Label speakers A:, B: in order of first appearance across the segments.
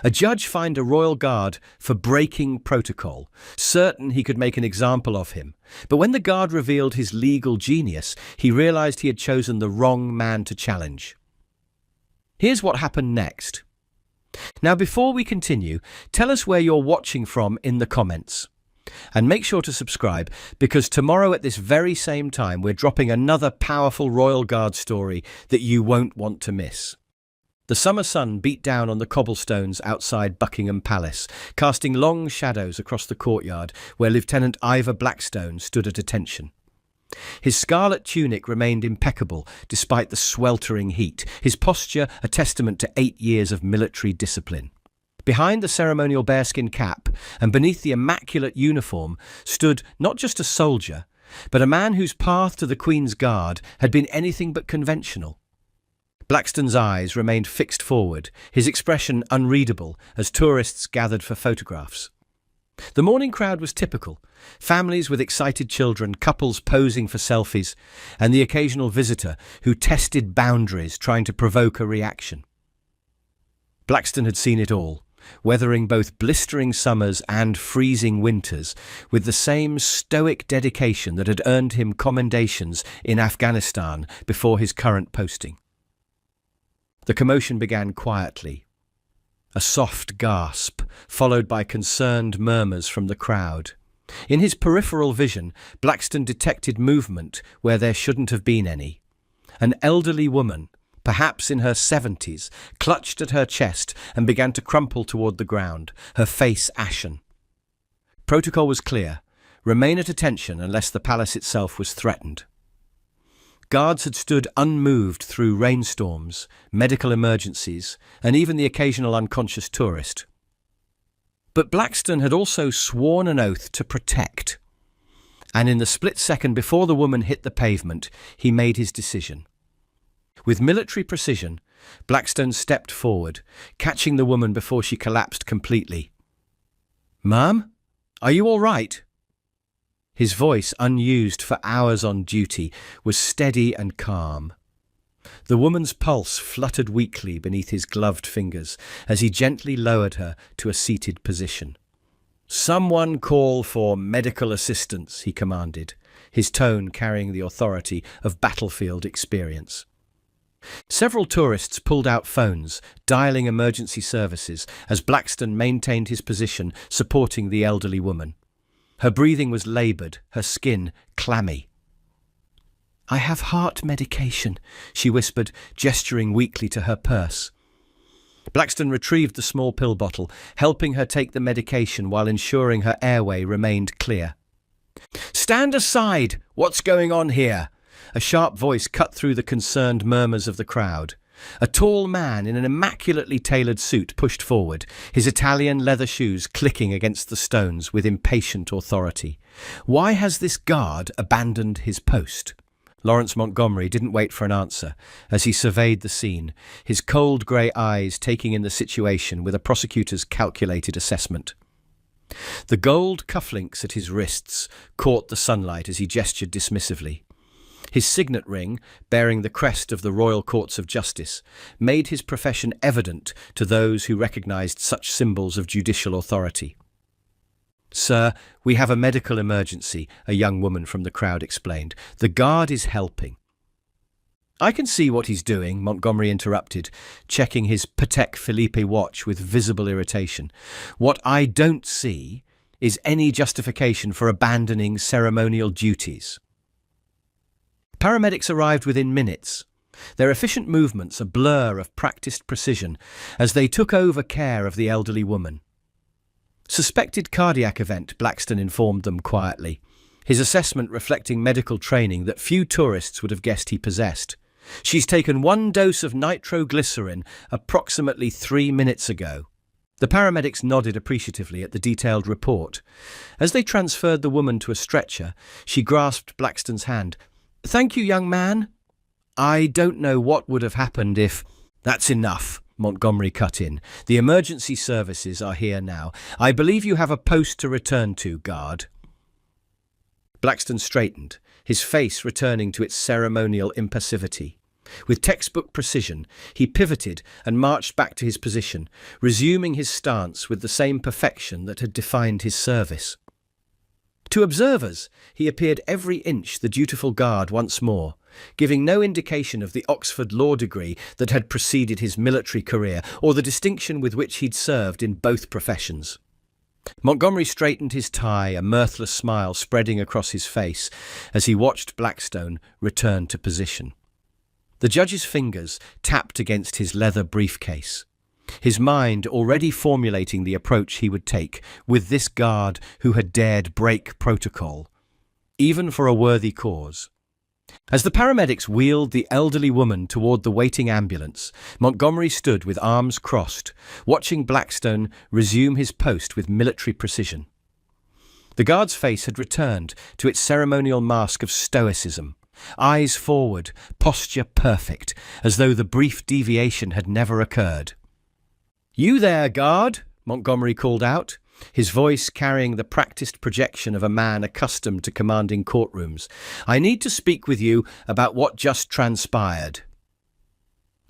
A: A judge fined a royal guard for breaking protocol, certain he could make an example of him. But when the guard revealed his legal genius, he realized he had chosen the wrong man to challenge. Here's what happened next. Now, before we continue, tell us where you're watching from in the comments. And make sure to subscribe, because tomorrow at this very same time, we're dropping another powerful royal guard story that you won't want to miss. The summer sun beat down on the cobblestones outside Buckingham Palace, casting long shadows across the courtyard where Lieutenant Ivor Blackstone stood at attention. His scarlet tunic remained impeccable despite the sweltering heat, his posture a testament to 8 years of military discipline. Behind the ceremonial bearskin cap and beneath the immaculate uniform stood not just a soldier, but a man whose path to the Queen's Guard had been anything but conventional. Blackstone's eyes remained fixed forward, his expression unreadable as tourists gathered for photographs. The morning crowd was typical: families with excited children, couples posing for selfies, and the occasional visitor who tested boundaries trying to provoke a reaction. Blackstone had seen it all, weathering both blistering summers and freezing winters with the same stoic dedication that had earned him commendations in Afghanistan before his current posting. The commotion began quietly. A soft gasp, followed by concerned murmurs from the crowd. In his peripheral vision, Blackstone detected movement where there shouldn't have been any. An elderly woman, perhaps in her 70s, clutched at her chest and began to crumple toward the ground, her face ashen. Protocol was clear: remain at attention unless the palace itself was threatened. Guards had stood unmoved through rainstorms, medical emergencies, and even the occasional unconscious tourist. But Blackstone had also sworn an oath to protect. And in the split second before the woman hit the pavement, he made his decision. With military precision, Blackstone stepped forward, catching the woman before she collapsed completely. "Ma'am, are you all right?" His voice, unused for hours on duty, was steady and calm. The woman's pulse fluttered weakly beneath his gloved fingers as he gently lowered her to a seated position. "Someone call for medical assistance," he commanded, his tone carrying the authority of battlefield experience. Several tourists pulled out phones, dialing emergency services as Blackstone maintained his position, supporting the elderly woman. Her breathing was laboured, her skin clammy. "I have heart medication," she whispered, gesturing weakly to her purse. Blackstone retrieved the small pill bottle, helping her take the medication while ensuring her airway remained clear. "Stand aside! What's going on here?" A sharp voice cut through the concerned murmurs of the crowd. A tall man in an immaculately tailored suit pushed forward, his Italian leather shoes clicking against the stones with impatient authority. "Why has this guard abandoned his post?" Lawrence Montgomery didn't wait for an answer as he surveyed the scene, his cold grey eyes taking in the situation with a prosecutor's calculated assessment. The gold cufflinks at his wrists caught the sunlight as he gestured dismissively. His signet ring, bearing the crest of the Royal Courts of Justice, made his profession evident to those who recognised such symbols of judicial authority. "Sir, we have a medical emergency," a young woman from the crowd explained. "The guard is helping." "I can see what he's doing," Montgomery interrupted, checking his Patek Philippe watch with visible irritation. "What I don't see is any justification for abandoning ceremonial duties." Paramedics arrived within minutes, their efficient movements a blur of practiced precision as they took over care of the elderly woman. "Suspected cardiac event," Blackstone informed them quietly, his assessment reflecting medical training that few tourists would have guessed he possessed. "She's taken 1 dose of nitroglycerin approximately 3 minutes ago." The paramedics nodded appreciatively at the detailed report. As they transferred the woman to a stretcher, she grasped Blackstone's hand. "Thank you, young man. I don't know what would have happened if—" "That's enough," Montgomery cut in. "The emergency services are here now. I believe you have a post to return to, guard." Blackstone straightened, his face returning to its ceremonial impassivity. With textbook precision, he pivoted and marched back to his position, resuming his stance with the same perfection that had defined his service. To observers, he appeared every inch the dutiful guard once more, giving no indication of the Oxford law degree that had preceded his military career or the distinction with which he'd served in both professions. Montgomery straightened his tie, a mirthless smile spreading across his face as he watched Blackstone return to position. The judge's fingers tapped against his leather briefcase, his mind already formulating the approach he would take with this guard who had dared break protocol, even for a worthy cause. As the paramedics wheeled the elderly woman toward the waiting ambulance, Montgomery stood with arms crossed, watching Blackstone resume his post with military precision. The guard's face had returned to its ceremonial mask of stoicism, eyes forward, posture perfect, as though the brief deviation had never occurred. "You there, guard," Montgomery called out, his voice carrying the practiced projection of a man accustomed to commanding courtrooms. "I need to speak with you about what just transpired."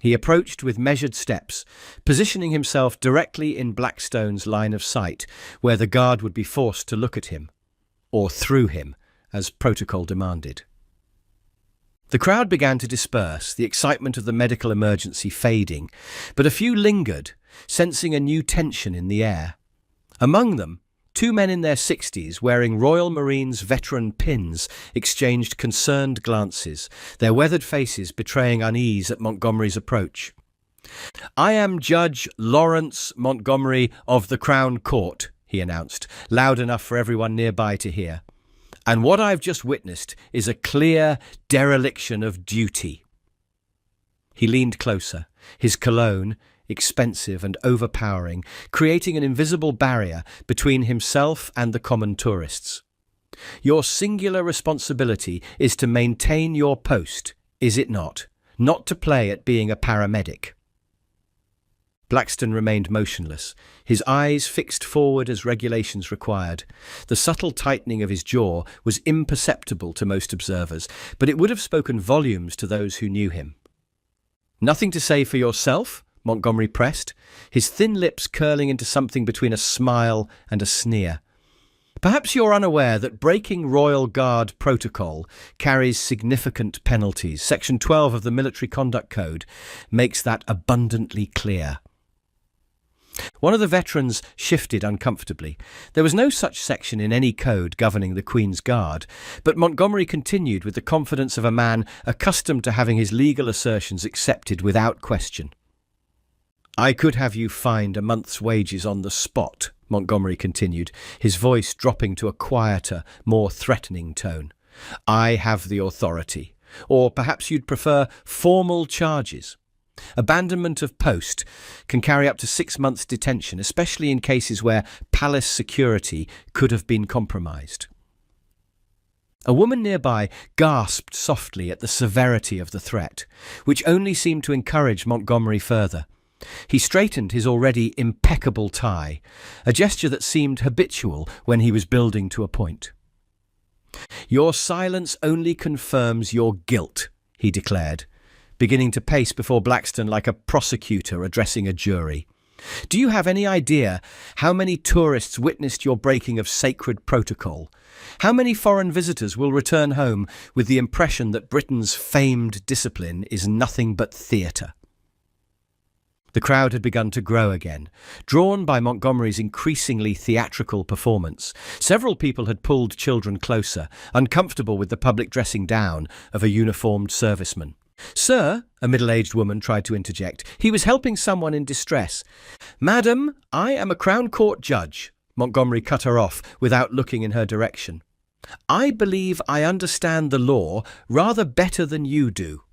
A: He approached with measured steps, positioning himself directly in Blackstone's line of sight, where the guard would be forced to look at him, or through him, as protocol demanded. The crowd began to disperse, the excitement of the medical emergency fading, but a few lingered, sensing a new tension in the air. Among them, two men in their 60s wearing Royal Marines veteran pins exchanged concerned glances, their weathered faces betraying unease at Montgomery's approach. "I am Judge Lawrence Montgomery of the Crown Court," he announced, loud enough for everyone nearby to hear. "And what I've just witnessed is a clear dereliction of duty." He leaned closer, his cologne, expensive and overpowering, creating an invisible barrier between himself and the common tourists. "Your singular responsibility is to maintain your post, is it not? Not to play at being a paramedic." Blackstone remained motionless, his eyes fixed forward as regulations required. The subtle tightening of his jaw was imperceptible to most observers, but it would have spoken volumes to those who knew him. "Nothing to say for yourself?" Montgomery pressed, his thin lips curling into something between a smile and a sneer. "Perhaps you're unaware that breaking Royal Guard protocol carries significant penalties. Section 12 of the Military Conduct Code makes that abundantly clear." One of the veterans shifted uncomfortably. There was no such section in any code governing the Queen's Guard, but Montgomery continued with the confidence of a man accustomed to having his legal assertions accepted without question. "I could have you fined a month's wages on the spot," Montgomery continued, his voice dropping to a quieter, more threatening tone. "I have the authority. Or perhaps you'd prefer formal charges. Abandonment of post can carry up to 6 months' detention, especially in cases where palace security could have been compromised." A woman nearby gasped softly at the severity of the threat, which only seemed to encourage Montgomery further. He straightened his already impeccable tie, a gesture that seemed habitual when he was building to a point. "Your silence only confirms your guilt," he declared, beginning to pace before Blackstone like a prosecutor addressing a jury. "Do you have any idea how many tourists witnessed your breaking of sacred protocol? How many foreign visitors will return home with the impression that Britain's famed discipline is nothing but theatre?" The crowd had begun to grow again, drawn by Montgomery's increasingly theatrical performance. Several people had pulled children closer, uncomfortable with the public dressing down of a uniformed serviceman. "Sir," a middle-aged woman tried to interject, "he was helping someone in distress." "Madam, I am a Crown Court judge," Montgomery cut her off without looking in her direction. "I believe I understand the law rather better than you do."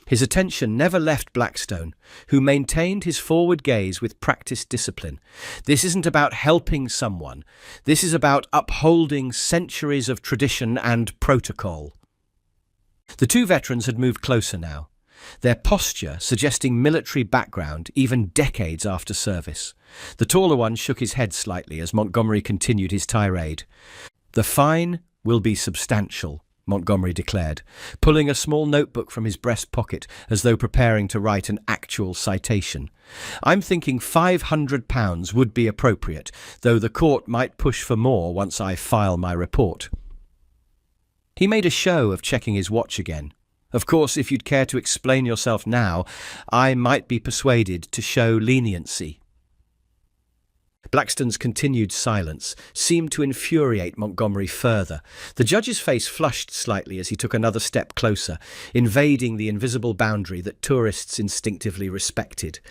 A: His attention never left Blackstone, who maintained his forward gaze with practiced discipline. "This isn't about helping someone. This is about upholding centuries of tradition and protocol." The two veterans had moved closer now, their posture suggesting military background even decades after service. The taller one shook his head slightly as Montgomery continued his tirade. "The fine will be substantial. Montgomery declared, pulling a small notebook from his breast pocket as though preparing to write an actual citation. "I'm thinking £500 would be appropriate, though the court might push for more once I file my report." He made a show of checking his watch again. "Of course, if you'd care to explain yourself now, I might be persuaded to show leniency." Blackstone's continued silence seemed to infuriate Montgomery further. The judge's face flushed slightly as he took another step closer, invading the invisible boundary that tourists instinctively respected.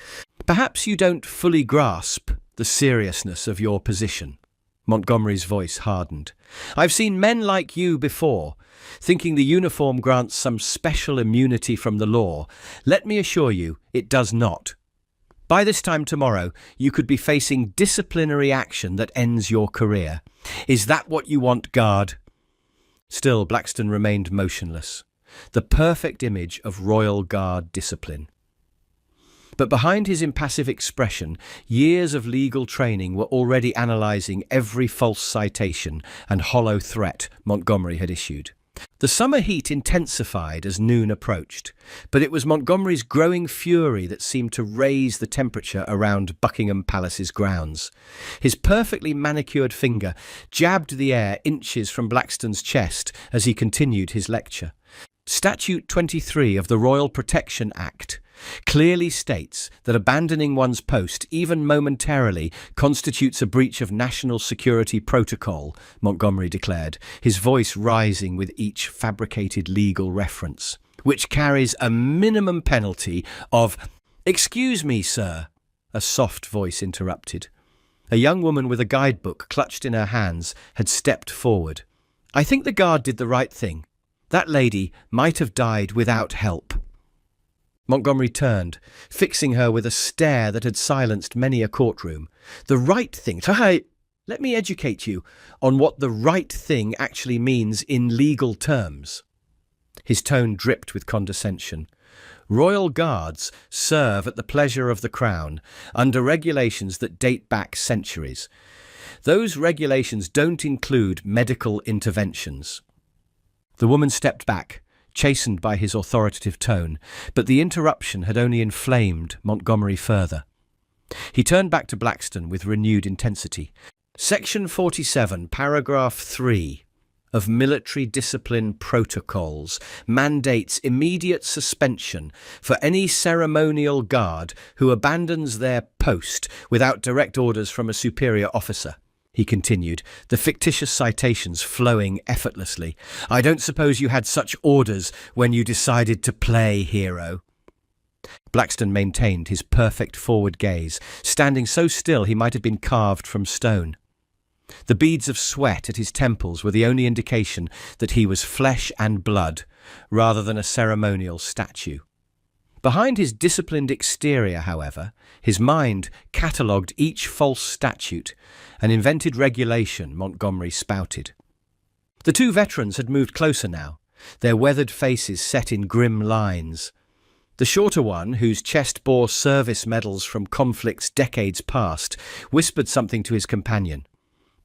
A: "Perhaps you don't fully grasp the seriousness of your position." Montgomery's voice hardened. "I've seen men like you before, thinking the uniform grants some special immunity from the law. Let me assure you, it does not. By this time tomorrow, you could be facing disciplinary action that ends your career. Is that what you want, guard?" Still, Blackstone remained motionless, the perfect image of Royal Guard discipline. But behind his impassive expression, years of legal training were already analysing every false citation and hollow threat Montgomery had issued. The summer heat intensified as noon approached, but it was Montgomery's growing fury that seemed to raise the temperature around Buckingham Palace's grounds. His perfectly manicured finger jabbed the air inches from Blackstone's chest as he continued his lecture. Statute 23 of the Royal Protection Act clearly states that abandoning one's post, even momentarily, constitutes a breach of national security protocol, Montgomery declared, his voice rising with each fabricated legal reference, which carries a minimum penalty of— "Excuse me, sir," a soft voice interrupted. A young woman with a guidebook clutched in her hands had stepped forward. "I think the guard did the right thing. That lady might have died without help." Montgomery turned, fixing her with a stare that had silenced many a courtroom. "The right thing? Let me educate you on what the right thing actually means in legal terms." His tone dripped with condescension. "Royal Guards serve at the pleasure of the Crown under regulations that date back centuries. Those regulations don't include medical interventions." The woman stepped back, chastened by his authoritative tone, but the interruption had only inflamed Montgomery further. He turned back to Blackstone with renewed intensity. "Section 47, paragraph 3 of Military Discipline Protocols mandates immediate suspension for any ceremonial guard who abandons their post without direct orders from a superior officer," he continued, the fictitious citations flowing effortlessly. "I don't suppose you had such orders when you decided to play hero." Blackstone maintained his perfect forward gaze, standing so still he might have been carved from stone. The beads of sweat at his temples were the only indication that he was flesh and blood, rather than a ceremonial statue. Behind his disciplined exterior, however, his mind catalogued each false statute, an invented regulation Montgomery spouted. The two veterans had moved closer now, their weathered faces set in grim lines. The shorter one, whose chest bore service medals from conflicts decades past, whispered something to his companion.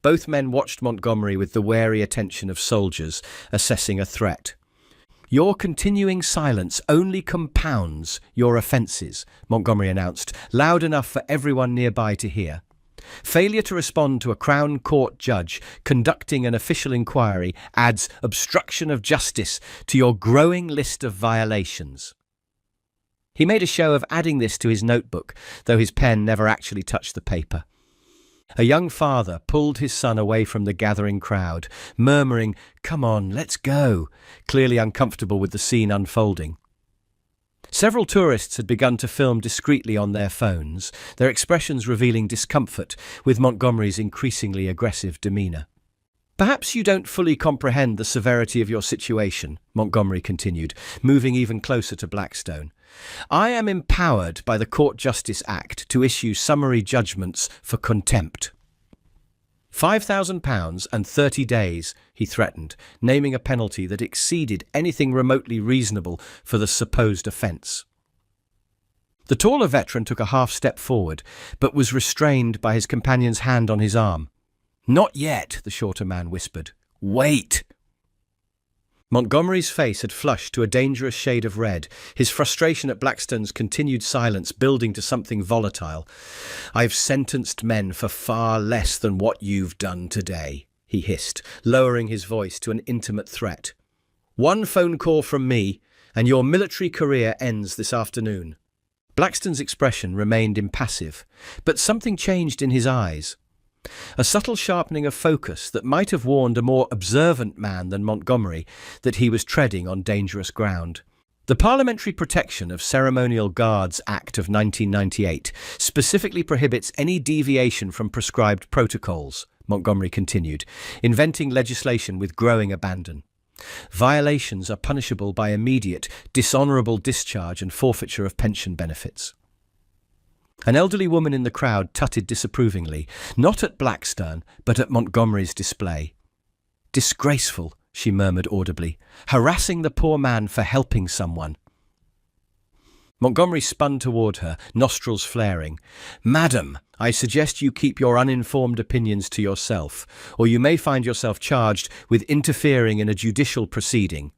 A: Both men watched Montgomery with the wary attention of soldiers assessing a threat. "Your continuing silence only compounds your offences," Montgomery announced, loud enough for everyone nearby to hear. "Failure to respond to a Crown Court judge conducting an official inquiry adds obstruction of justice to your growing list of violations." He made a show of adding this to his notebook, though his pen never actually touched the paper. A young father pulled his son away from the gathering crowd, murmuring, "Come on, let's go," clearly uncomfortable with the scene unfolding. Several tourists had begun to film discreetly on their phones, their expressions revealing discomfort with Montgomery's increasingly aggressive demeanour. "Perhaps you don't fully comprehend the severity of your situation," Montgomery continued, moving even closer to Blackstone. "I am empowered by the Court Justice Act to issue summary judgments for contempt. £5,000 and 30 days, he threatened, naming a penalty that exceeded anything remotely reasonable for the supposed offence. The taller veteran took a half-step forward, but was restrained by his companion's hand on his arm. "Not yet," the shorter man whispered. "Wait." Montgomery's face had flushed to a dangerous shade of red, his frustration at Blackstone's continued silence building to something volatile. "I've sentenced men for far less than what you've done today," he hissed, lowering his voice to an intimate threat. "One phone call from me, and your military career ends this afternoon." Blackstone's expression remained impassive, but something changed in his eyes. A subtle sharpening of focus that might have warned a more observant man than Montgomery that he was treading on dangerous ground. The Parliamentary Protection of Ceremonial Guards Act of 1998 specifically prohibits any deviation from prescribed protocols, Montgomery continued, inventing legislation with growing abandon. Violations are punishable by immediate, dishonourable discharge and forfeiture of pension benefits. An elderly woman in the crowd tutted disapprovingly, not at Blackstone, but at Montgomery's display. "Disgraceful," she murmured audibly, "harassing the poor man for helping someone." Montgomery spun toward her, nostrils flaring. "Madam, I suggest you keep your uninformed opinions to yourself, or you may find yourself charged with interfering in a judicial proceeding."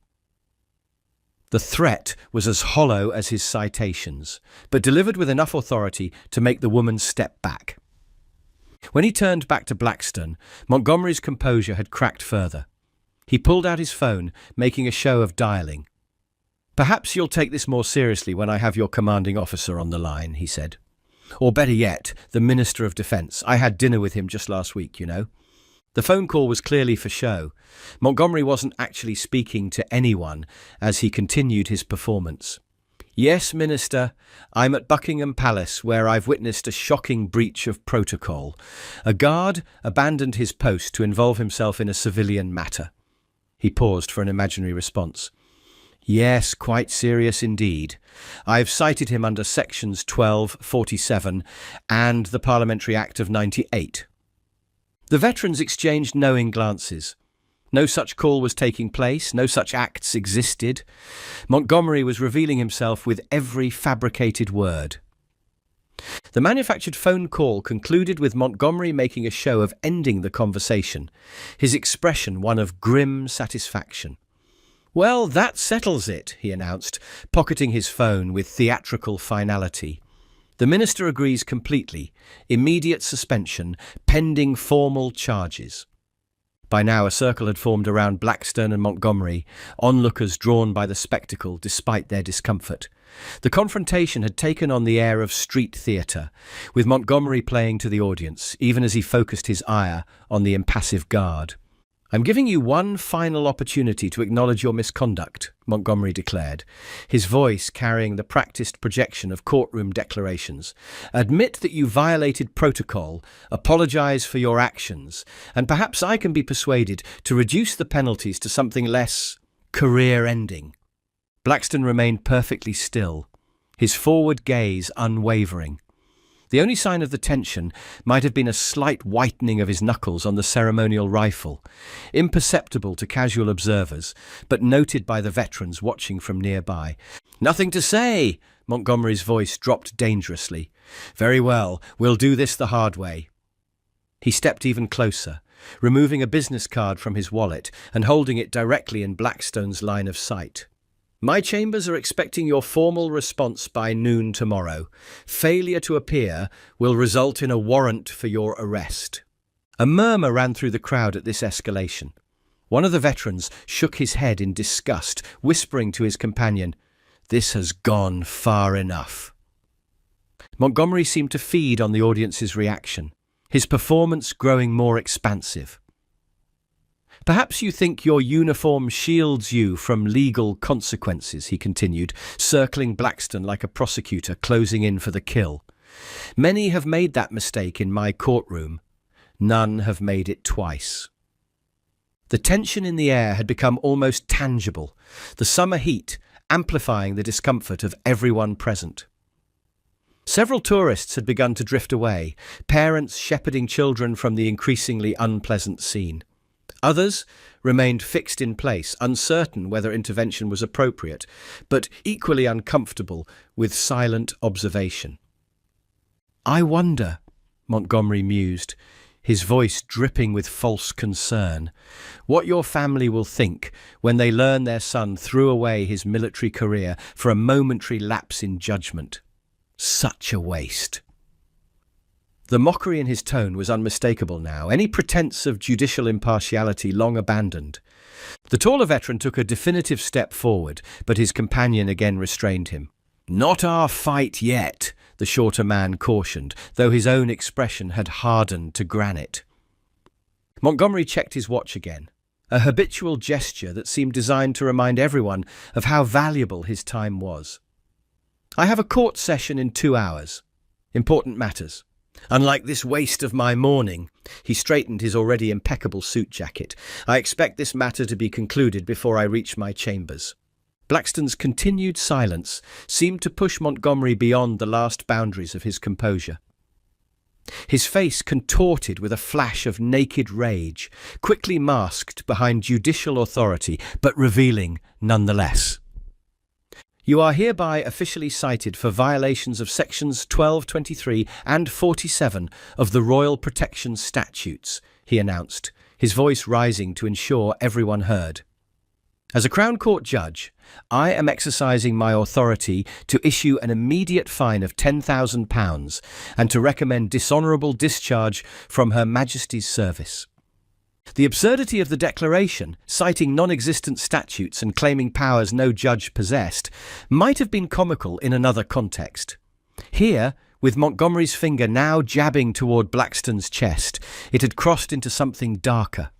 A: The threat was as hollow as his citations, but delivered with enough authority to make the woman step back. When he turned back to Blackstone, Montgomery's composure had cracked further. He pulled out his phone, making a show of dialing. "Perhaps you'll take this more seriously when I have your commanding officer on the line," he said. "Or better yet, the Minister of Defence. I had dinner with him just last week, you know." The phone call was clearly for show. Montgomery wasn't actually speaking to anyone as he continued his performance. "Yes, Minister, I'm at Buckingham Palace where I've witnessed a shocking breach of protocol. A guard abandoned his post to involve himself in a civilian matter." He paused for an imaginary response. "Yes, quite serious indeed. I've cited him under sections 12, 47 and the Parliamentary Act of 98. The veterans exchanged knowing glances. No such call was taking place, no such acts existed. Montgomery was revealing himself with every fabricated word. The manufactured phone call concluded with Montgomery making a show of ending the conversation, his expression one of grim satisfaction. "Well, that settles it," he announced, pocketing his phone with theatrical finality. "The minister agrees completely. Immediate suspension, pending formal charges." By now a circle had formed around Blackstone and Montgomery, onlookers drawn by the spectacle despite their discomfort. The confrontation had taken on the air of street theatre, with Montgomery playing to the audience, even as he focused his ire on the impassive guard. "I'm giving you one final opportunity to acknowledge your misconduct," Montgomery declared, his voice carrying the practiced projection of courtroom declarations. "Admit that you violated protocol, apologize for your actions, and perhaps I can be persuaded to reduce the penalties to something less career-ending." Blackstone remained perfectly still, his forward gaze unwavering. The only sign of the tension might have been a slight whitening of his knuckles on the ceremonial rifle, imperceptible to casual observers, but noted by the veterans watching from nearby. "Nothing to say," Montgomery's voice dropped dangerously. "Very well, we'll do this the hard way." He stepped even closer, removing a business card from his wallet and holding it directly in Blackstone's line of sight. "My chambers are expecting your formal response by noon tomorrow. Failure to appear will result in a warrant for your arrest." A murmur ran through the crowd at this escalation. One of the veterans shook his head in disgust, whispering to his companion, "This has gone far enough." Montgomery seemed to feed on the audience's reaction, his performance growing more expansive. "Perhaps you think your uniform shields you from legal consequences," he continued, circling Blackstone like a prosecutor closing in for the kill. "Many have made that mistake in my courtroom. None have made it twice." The tension in the air had become almost tangible, the summer heat amplifying the discomfort of everyone present. Several tourists had begun to drift away, parents shepherding children from the increasingly unpleasant scene. Others remained fixed in place, uncertain whether intervention was appropriate, but equally uncomfortable with silent observation. "I wonder," Montgomery mused, his voice dripping with false concern. What your family will think when they learn their son threw away his military career for a momentary lapse in judgment. Such a waste. The mockery in his tone was unmistakable now, any pretense of judicial impartiality long abandoned. The taller veteran took a definitive step forward, but his companion again restrained him. "Not our fight yet," the shorter man cautioned, though his own expression had hardened to granite. Montgomery checked his watch again, a habitual gesture that seemed designed to remind everyone of how valuable his time was. "I have a court session in 2 hours. Important matters. Unlike this waste of my morning," he straightened his already impeccable suit jacket, "I expect this matter to be concluded before I reach my chambers." Blackstone's continued silence seemed to push Montgomery beyond the last boundaries of his composure. His face contorted with a flash of naked rage, quickly masked behind judicial authority, but revealing nonetheless. "You are hereby officially cited for violations of sections 12, 23 and 47 of the Royal Protection Statutes," he announced, his voice rising to ensure everyone heard. "As a Crown Court judge, I am exercising my authority to issue an immediate fine of £10,000 and to recommend dishonourable discharge from Her Majesty's service." The absurdity of the declaration, citing non-existent statutes and claiming powers no judge possessed, might have been comical in another context. Here, with Montgomery's finger now jabbing toward Blackstone's chest, it had crossed into something darker.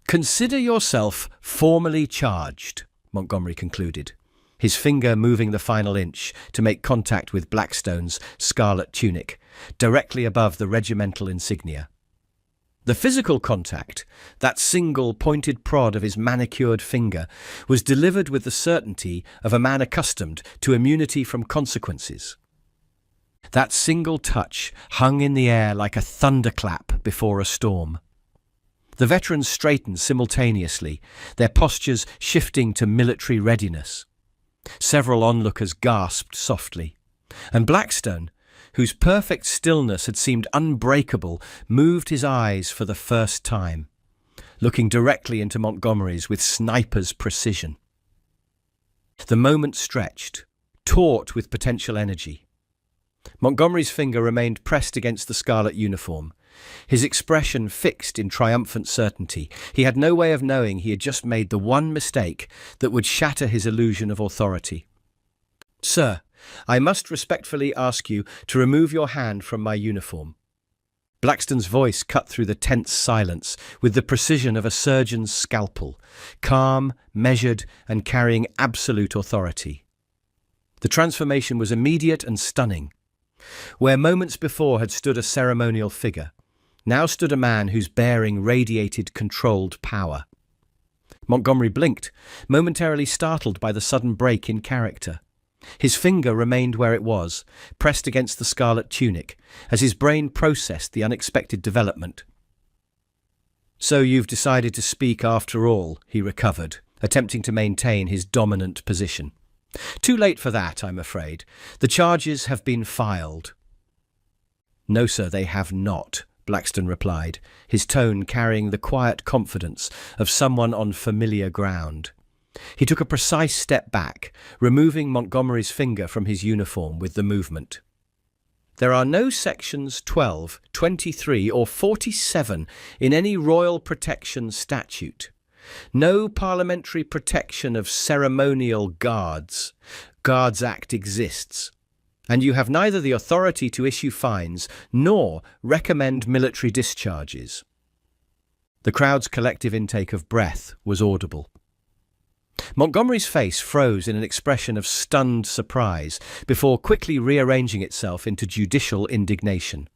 A: "Consider yourself formally charged," Montgomery concluded, his finger moving the final inch to make contact with Blackstone's scarlet tunic, directly above the regimental insignia. The physical contact, that single pointed prod of his manicured finger, was delivered with the certainty of a man accustomed to immunity from consequences. That single touch hung in the air like a thunderclap before a storm. The veterans straightened simultaneously, their postures shifting to military readiness. Several onlookers gasped softly, and Blackstone, whose perfect stillness had seemed unbreakable, moved his eyes for the first time, looking directly into Montgomery's with sniper's precision. The moment stretched, taut with potential energy. Montgomery's finger remained pressed against the scarlet uniform, his expression fixed in triumphant certainty. He had no way of knowing he had just made the one mistake that would shatter his illusion of authority. "Sir, I must respectfully ask you to remove your hand from my uniform." Blackstone's voice cut through the tense silence with the precision of a surgeon's scalpel, calm, measured, and carrying absolute authority. The transformation was immediate and stunning. Where moments before had stood a ceremonial figure, now stood a man whose bearing radiated controlled power. Montgomery blinked, momentarily startled by the sudden break in character. His finger remained where it was, pressed against the scarlet tunic, as his brain processed the unexpected development. "So you've decided to speak after all," he recovered, attempting to maintain his dominant position. "Too late for that, I'm afraid. The charges have been filed." "No, sir, they have not," Blackstone replied, his tone carrying the quiet confidence of someone on familiar ground. He took a precise step back, removing Montgomery's finger from his uniform with the movement. "There are no sections 12, 23 or 47 in any royal protection statute. No parliamentary protection of ceremonial guards. Guards Act exists. And you have neither the authority to issue fines nor recommend military discharges." The crowd's collective intake of breath was audible. Montgomery's face froze in an expression of stunned surprise before quickly rearranging itself into judicial indignation.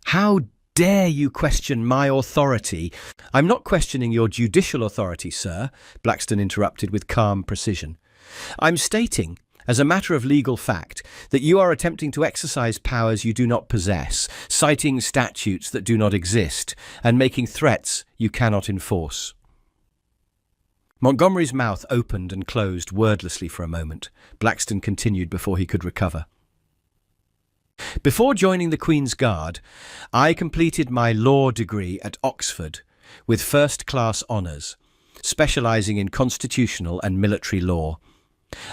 A: "How dare you question my authority?" "I'm not questioning your judicial authority, sir," Blackstone interrupted with calm precision. "I'm stating, as a matter of legal fact, that you are attempting to exercise powers you do not possess, citing statutes that do not exist, and making threats you cannot enforce." Montgomery's mouth opened and closed wordlessly for a moment. Blackstone continued before he could recover. Before joining the Queen's Guard, I completed my law degree at Oxford with first-class honours, specialising in constitutional and military law.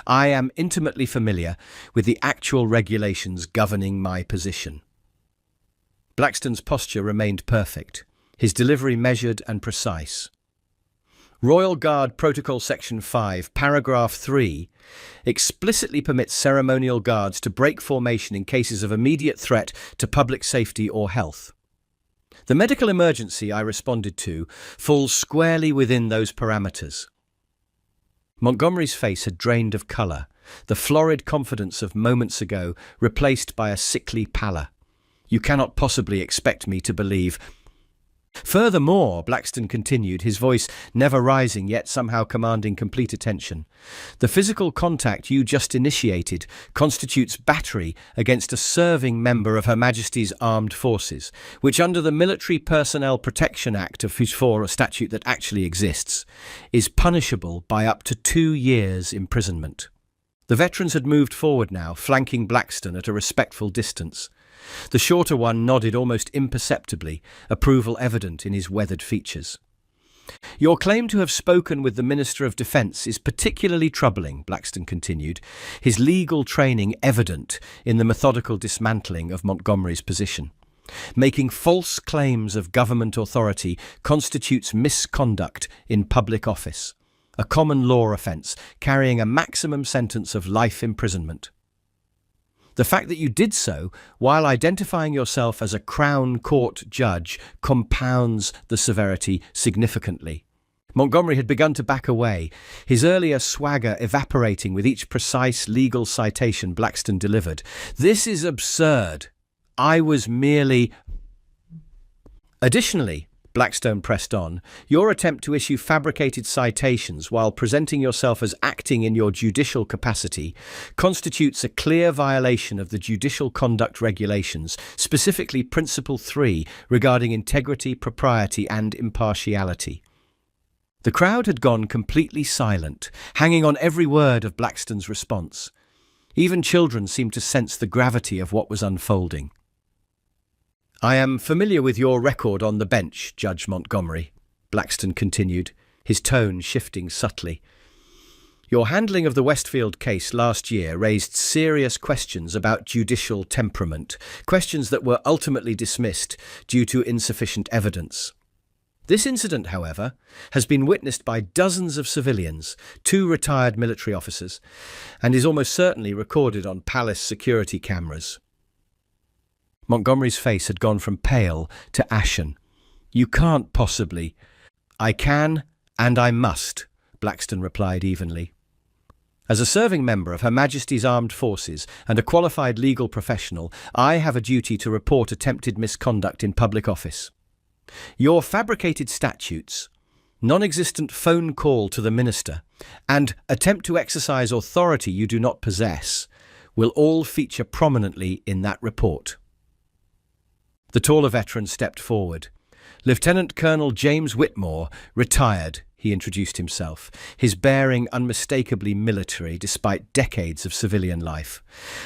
A: I am intimately familiar with the actual regulations governing my position. Blackstone's posture remained perfect, his delivery measured and precise. Royal Guard Protocol Section 5, Paragraph 3, explicitly permits ceremonial guards to break formation in cases of immediate threat to public safety or health. The medical emergency I responded to falls squarely within those parameters. Montgomery's face had drained of colour, the florid confidence of moments ago replaced by a sickly pallor. You cannot possibly expect me to believe. Furthermore, Blackstone continued, his voice never rising yet somehow commanding complete attention, the physical contact you just initiated constitutes battery against a serving member of Her Majesty's Armed Forces, which under the Military Personnel Protection Act of for a statute that actually exists, is punishable by up to 2 years' imprisonment. The veterans had moved forward now, flanking Blackstone at a respectful distance. The shorter one nodded almost imperceptibly, approval evident in his weathered features. Your claim to have spoken with the Minister of Defence is particularly troubling, Blackstone continued, his legal training evident in the methodical dismantling of Montgomery's position. Making false claims of government authority constitutes misconduct in public office, a common law offence carrying a maximum sentence of life imprisonment. The fact that you did so while identifying yourself as a Crown Court judge compounds the severity significantly. Montgomery had begun to back away, his earlier swagger evaporating with each precise legal citation Blackstone delivered. This is absurd. I was merely... Additionally, Blackstone pressed on, your attempt to issue fabricated citations while presenting yourself as acting in your judicial capacity constitutes a clear violation of the Judicial Conduct Regulations, specifically Principle 3 regarding integrity, propriety and impartiality. The crowd had gone completely silent, hanging on every word of Blackstone's response. Even children seemed to sense the gravity of what was unfolding. I am familiar with your record on the bench, Judge Montgomery, Blackstone continued, his tone shifting subtly. Your handling of the Westfield case last year raised serious questions about judicial temperament, questions that were ultimately dismissed due to insufficient evidence. This incident, however, has been witnessed by dozens of civilians, 2 retired military officers, and is almost certainly recorded on palace security cameras. Montgomery's face had gone from pale to ashen. You can't possibly. I can and I must, Blackstone replied evenly. As a serving member of Her Majesty's Armed Forces and a qualified legal professional, I have a duty to report attempted misconduct in public office. Your fabricated statutes, non-existent phone call to the minister, and attempt to exercise authority you do not possess will all feature prominently in that report. The taller veteran stepped forward. Lieutenant Colonel James Whitmore, retired, he introduced himself, his bearing unmistakably military despite decades of civilian life.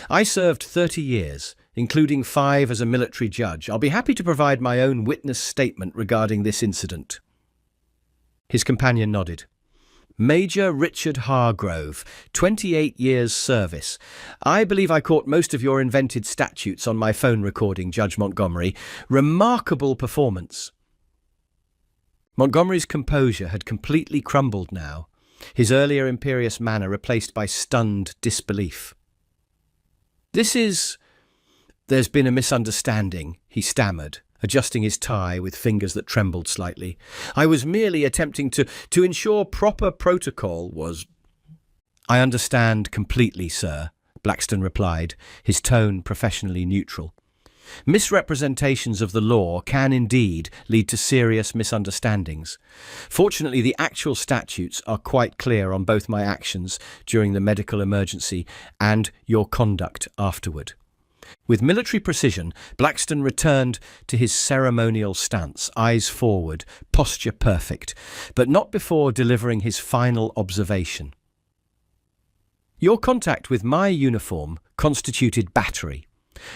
A: I served 30 years, including 5 as a military judge. I'll be happy to provide my own witness statement regarding this incident. His companion nodded. Major Richard Hargrove, 28 years' service. I believe I caught most of your invented statutes on my phone recording, Judge Montgomery. Remarkable performance. Montgomery's composure had completely crumbled now, his earlier imperious manner replaced by stunned disbelief. There's been a misunderstanding, he stammered, adjusting his tie with fingers that trembled slightly. I was merely attempting to ensure proper protocol was... I understand completely, sir, Blackstone replied, his tone professionally neutral. Misrepresentations of the law can indeed lead to serious misunderstandings. Fortunately, the actual statutes are quite clear on both my actions during the medical emergency and your conduct afterward. With military precision, Blackstone returned to his ceremonial stance, eyes forward, posture perfect, but not before delivering his final observation. Your contact with my uniform constituted battery.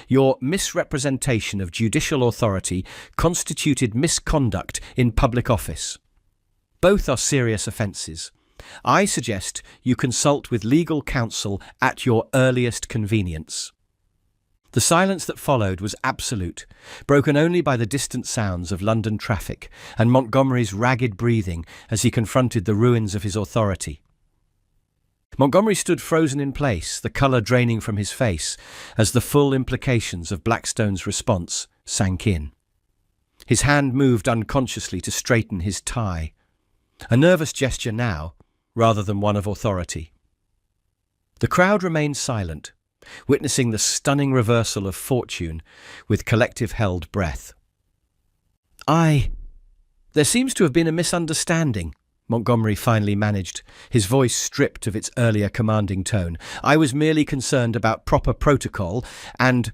A: Your misrepresentation of judicial authority constituted misconduct in public office. Both are serious offences. I suggest you consult with legal counsel at your earliest convenience." The silence that followed was absolute, broken only by the distant sounds of London traffic and Montgomery's ragged breathing as he confronted the ruins of his authority. Montgomery stood frozen in place, the colour draining from his face, as the full implications of Blackstone's response sank in. His hand moved unconsciously to straighten his tie, a nervous gesture now, rather than one of authority. The crowd remained silent, witnessing the stunning reversal of fortune with collective held breath. There seems to have been a misunderstanding," Montgomery finally managed, his voice stripped of its earlier commanding tone. "I was merely concerned about proper protocol and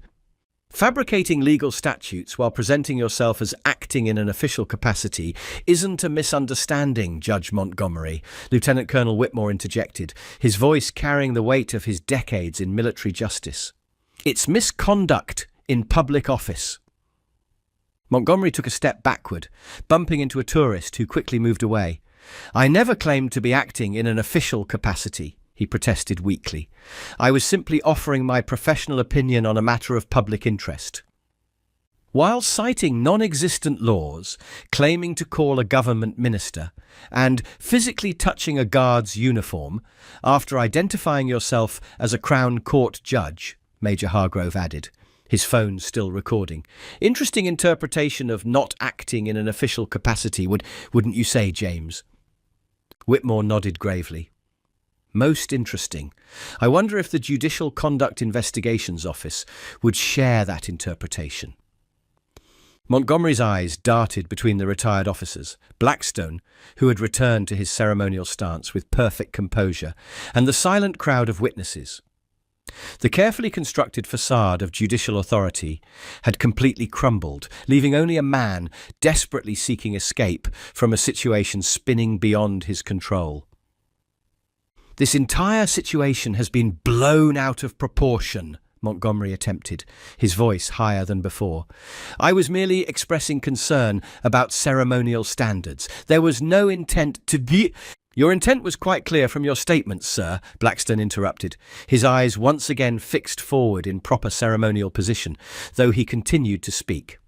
A: fabricating legal statutes while presenting yourself as acting in an official capacity isn't a misunderstanding, Judge Montgomery," Lieutenant Colonel Whitmore interjected, his voice carrying the weight of his decades in military justice. "It's misconduct in public office." Montgomery took a step backward, bumping into a tourist who quickly moved away. "I never claimed to be acting in an official capacity," he protested weakly. "I was simply offering my professional opinion on a matter of public interest." While citing non-existent laws, claiming to call a government minister, and physically touching a guard's uniform, after identifying yourself as a Crown Court judge, Major Hargrove added, his phone still recording. "Interesting interpretation of not acting in an official capacity, wouldn't you say, James?" Whitmore nodded gravely. "Most interesting. I wonder if the Judicial Conduct Investigations Office would share that interpretation." Montgomery's eyes darted between the retired officers, Blackstone, who had returned to his ceremonial stance with perfect composure, and the silent crowd of witnesses. The carefully constructed facade of judicial authority had completely crumbled, leaving only a man desperately seeking escape from a situation spinning beyond his control. "This entire situation has been blown out of proportion," Montgomery attempted, his voice higher than before. "I was merely expressing concern about ceremonial standards. There was no intent to be—" "Your intent was quite clear from your statements, sir," Blackstone interrupted, his eyes once again fixed forward in proper ceremonial position, though he continued to speak.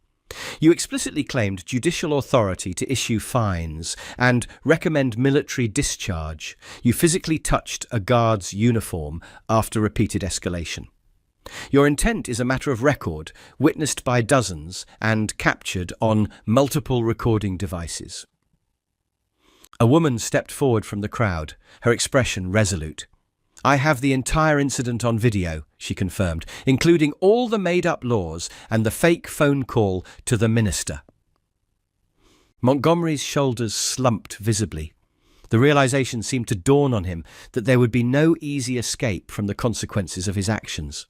A: "You explicitly claimed judicial authority to issue fines and recommend military discharge. You physically touched a guard's uniform after repeated escalation. Your intent is a matter of record, witnessed by dozens and captured on multiple recording devices." A woman stepped forward from the crowd, her expression resolute. "I have the entire incident on video," she confirmed, "including all the made-up laws and the fake phone call to the minister." Montgomery's shoulders slumped visibly. The realization seemed to dawn on him that there would be no easy escape from the consequences of his actions.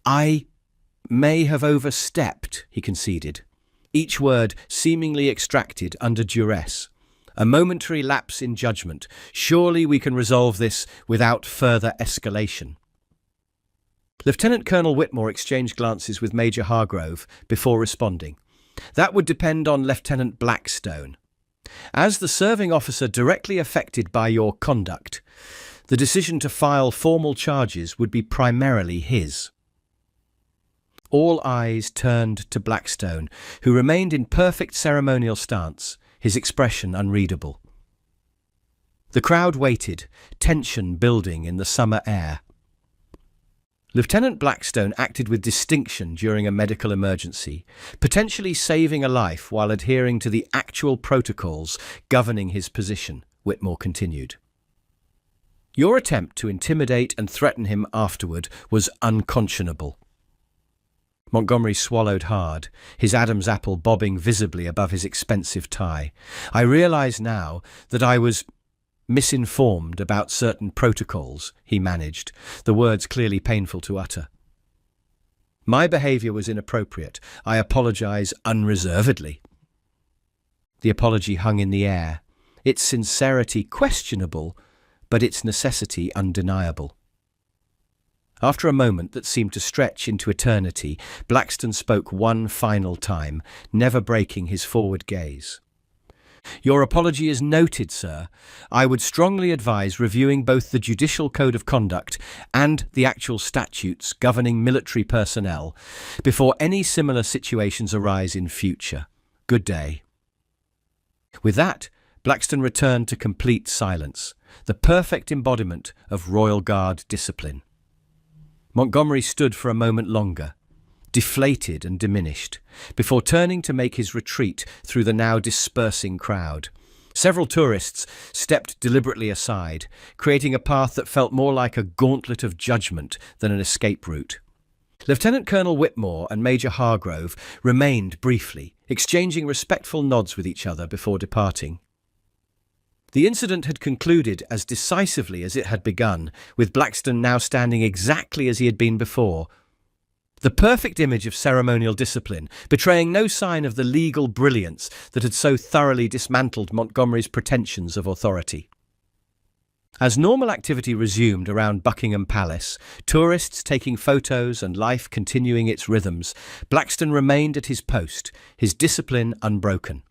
A: "I may have overstepped," he conceded, each word seemingly extracted under duress. "A momentary lapse in judgment. Surely we can resolve this without further escalation." Lieutenant Colonel Whitmore exchanged glances with Major Hargrove before responding. "That would depend on Lieutenant Blackstone. As the serving officer directly affected by your conduct, the decision to file formal charges would be primarily his." All eyes turned to Blackstone, who remained in perfect ceremonial stance, his expression unreadable. The crowd waited, tension building in the summer air. Lieutenant Blackstone acted with distinction during a medical emergency, potentially saving a life while adhering to the actual protocols governing his position, Whitmore continued. "Your attempt to intimidate and threaten him afterward was unconscionable." Montgomery swallowed hard, his Adam's apple bobbing visibly above his expensive tie. "I realize now that I was misinformed about certain protocols," he managed, the words clearly painful to utter. "My behavior was inappropriate. I apologize unreservedly." The apology hung in the air, its sincerity questionable, but its necessity undeniable. After a moment that seemed to stretch into eternity, Blackstone spoke one final time, never breaking his forward gaze. "Your apology is noted, sir. I would strongly advise reviewing both the Judicial Code of Conduct and the actual statutes governing military personnel before any similar situations arise in future. Good day." With that, Blackstone returned to complete silence, the perfect embodiment of Royal Guard discipline. Montgomery stood for a moment longer, deflated and diminished, before turning to make his retreat through the now dispersing crowd. Several tourists stepped deliberately aside, creating a path that felt more like a gauntlet of judgment than an escape route. Lieutenant Colonel Whitmore and Major Hargrove remained briefly, exchanging respectful nods with each other before departing. The incident had concluded as decisively as it had begun, with Blackstone now standing exactly as he had been before. The perfect image of ceremonial discipline, betraying no sign of the legal brilliance that had so thoroughly dismantled Montgomery's pretensions of authority. As normal activity resumed around Buckingham Palace, tourists taking photos and life continuing its rhythms, Blackstone remained at his post, his discipline unbroken.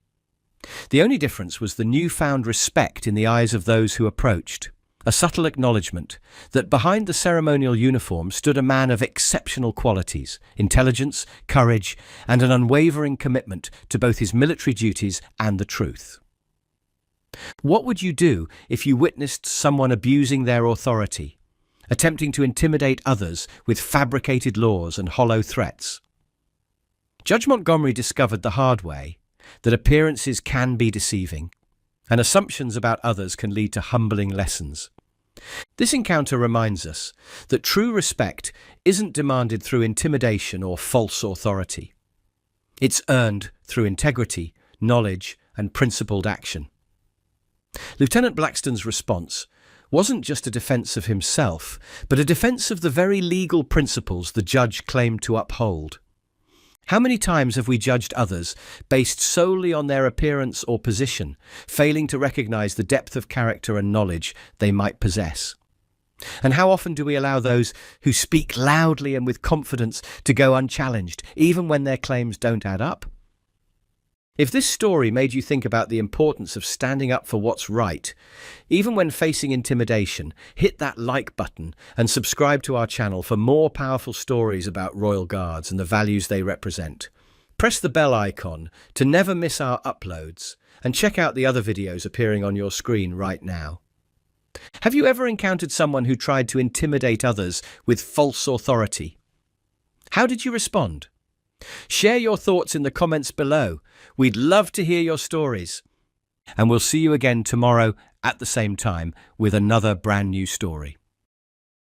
A: The only difference was the newfound respect in the eyes of those who approached, a subtle acknowledgement that behind the ceremonial uniform stood a man of exceptional qualities, intelligence, courage, and an unwavering commitment to both his military duties and the truth. What would you do if you witnessed someone abusing their authority, attempting to intimidate others with fabricated laws and hollow threats? Judge Montgomery discovered the hard way that appearances can be deceiving, and assumptions about others can lead to humbling lessons. This encounter reminds us that true respect isn't demanded through intimidation or false authority. It's earned through integrity, knowledge, and principled action. Lieutenant Blackstone's response wasn't just a defense of himself, but a defense of the very legal principles the judge claimed to uphold. How many times have we judged others based solely on their appearance or position, failing to recognize the depth of character and knowledge they might possess? And how often do we allow those who speak loudly and with confidence to go unchallenged, even when their claims don't add up? If this story made you think about the importance of standing up for what's right, even when facing intimidation, hit that like button and subscribe to our channel for more powerful stories about Royal Guards and the values they represent. Press the bell icon to never miss our uploads and check out the other videos appearing on your screen right now. Have you ever encountered someone who tried to intimidate others with false authority? How did you respond? Share your thoughts in the comments below. We'd love to hear your stories. And we'll see you again tomorrow at the same time with another brand new story.